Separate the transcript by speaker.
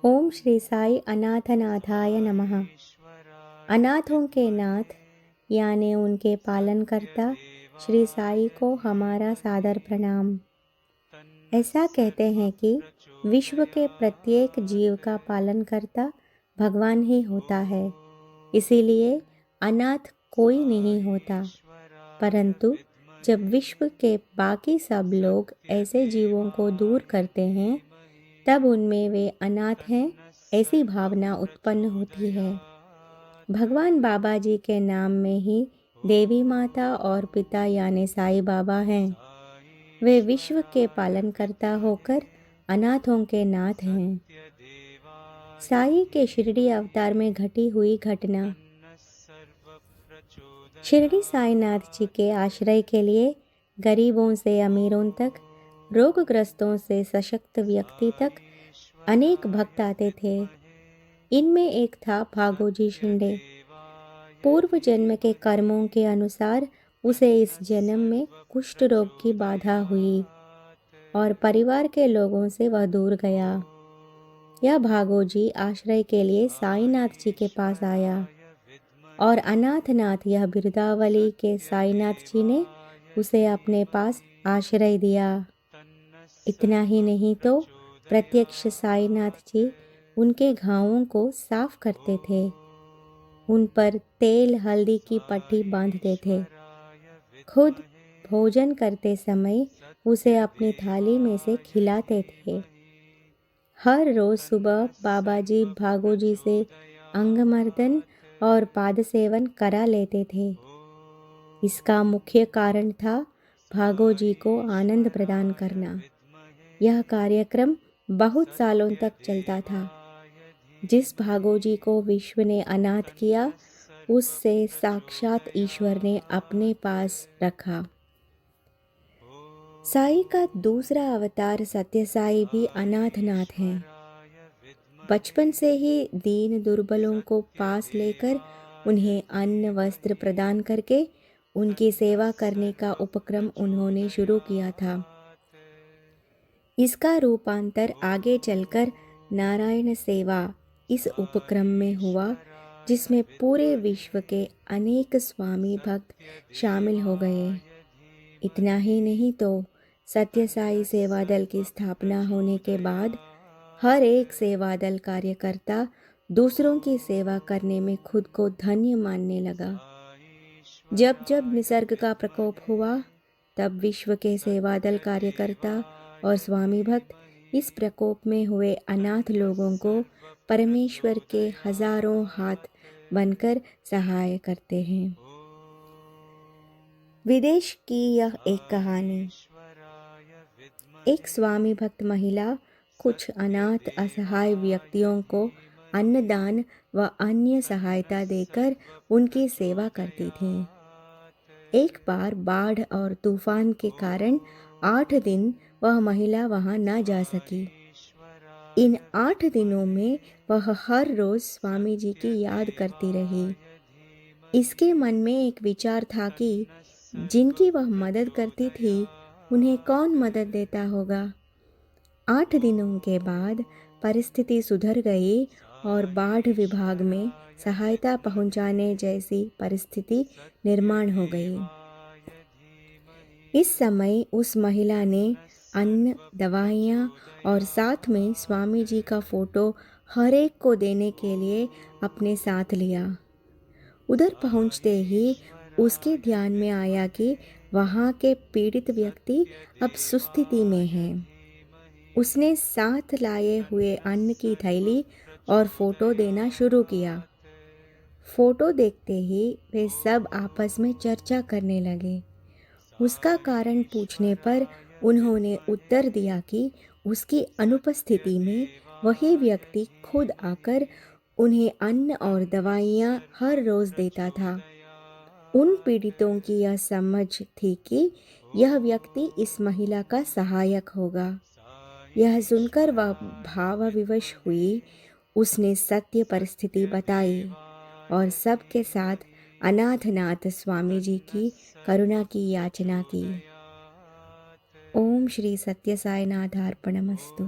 Speaker 1: ओम श्री साई अनाथनाथाय नमः। अनाथों के नाथ यानी उनके पालनकर्ता श्री साई को हमारा सादर प्रणाम। ऐसा कहते हैं कि विश्व के प्रत्येक जीव का पालनकर्ता भगवान ही होता है, इसीलिए अनाथ कोई नहीं होता। परंतु जब विश्व के बाकी सब लोग ऐसे जीवों को दूर करते हैं, तब उनमें वे अनाथ हैं ऐसी भावना उत्पन्न होती है। भगवान बाबा जी के नाम में ही देवी माता और पिता यानी साईं बाबा हैं। वे विश्व के पालनकर्ता होकर अनाथों के नाथ हैं। साईं के शिरडी अवतार में घटी हुई घटना। शिरडी साईनाथ जी के आश्रय के लिए गरीबों से अमीरों तक, रोगग्रस्तों से सशक्त व्यक्ति तक अनेक भक्त आते थे। इनमें एक था भागोजी शिंदे। पूर्व जन्म के कर्मों के अनुसार उसे इस जन्म में कुष्ठ रोग की बाधा हुई और परिवार के लोगों से वह दूर गया। यह भागोजी आश्रय के लिए साईनाथ जी के पास आया और अनाथनाथ यह बिरदावली के साईनाथ जी ने उसे अपने पास आश्रय दिया। इतना ही नहीं तो प्रत्यक्ष साईनाथ जी उनके घावों को साफ करते थे, उन पर तेल हल्दी की पट्टी बांधते थे। खुद भोजन करते समय उसे अपनी थाली में से खिलाते थे। हर रोज सुबह बाबा जी भागोजी से अंगमर्दन और पाद सेवन करा लेते थे। इसका मुख्य कारण था भागोजी को आनंद प्रदान करना। यह कार्यक्रम बहुत सालों तक चलता था। जिस भागोजी को विश्व ने अनाथ किया, उससे साक्षात ईश्वर ने अपने पास रखा। साई का दूसरा अवतार सत्य साई भी अनाथनाथ हैं। बचपन से ही दीन दुर्बलों को पास लेकर उन्हें अन्न वस्त्र प्रदान करके उनकी सेवा करने का उपक्रम उन्होंने शुरू किया था। इसका रूपांतर आगे चलकर नारायण सेवा इस उपक्रम में हुआ, जिसमें पूरे विश्व के अनेक स्वामी भक्त शामिल हो गए। इतना ही नहीं तो सत्य साई सेवा दल की स्थापना होने के बाद हर एक सेवा दल कार्यकर्ता दूसरों की सेवा करने में खुद को धन्य मानने लगा। जब जब निसर्ग का प्रकोप हुआ, तब विश्व के सेवा दल कार्यकर्ता और स्वामी भक्त इस प्रकोप में हुए अनाथ लोगों को परमेश्वर के हजारों हाथ बनकर सहाय करते हैं। विदेश की यह एक कहानी। एक स्वामी भक्त महिला कुछ अनाथ असहाय व्यक्तियों को अन्नदान व अन्य सहायता देकर उनकी सेवा करती थी। एक बार बाढ़ और तूफान के कारण 8 दिन वह महिला वहां न जा सकी। इन 8 दिनों में वह हर रोज स्वामी जी की याद करती रही। इसके मन में एक विचार था कि जिनकी वह मदद करती थी, उन्हें कौन मदद देता होगा। 8 दिनों के बाद परिस्थिति सुधर गई और बाढ़ विभाग में सहायता पहुंचाने जैसी परिस्थिति निर्माण हो गई। इस समय उस महिला ने अन्न, दवाइयाँ और साथ में स्वामी जी का फोटो हर एक को देने के लिए अपने साथ लिया। उधर पहुंचते ही उसके ध्यान में आया कि वहाँ के पीड़ित व्यक्ति अब सुस्थिति में हैं। उसने साथ लाए हुए अन्न की थैली और फोटो देना शुरू किया। फोटो देखते ही वे सब आपस में चर्चा करने लगे। उसका कारण पूछने पर उन्होंने उत्तर दिया कि उसकी अनुपस्थिति में वही व्यक्ति खुद आकर उन्हें अन्न और दवाइयाँ हर रोज देता था। उन पीड़ितों की यह समझ थी कि यह व्यक्ति इस महिला का सहायक होगा। यह सुनकर वह भावविवश हुई। उसने सत्य परिस्थिति बताई और सबके साथ अनाथनाथ स्वामी जी की करुणा की याचना की। ओम श्री सत्य साईनाथार्पणमस्तु।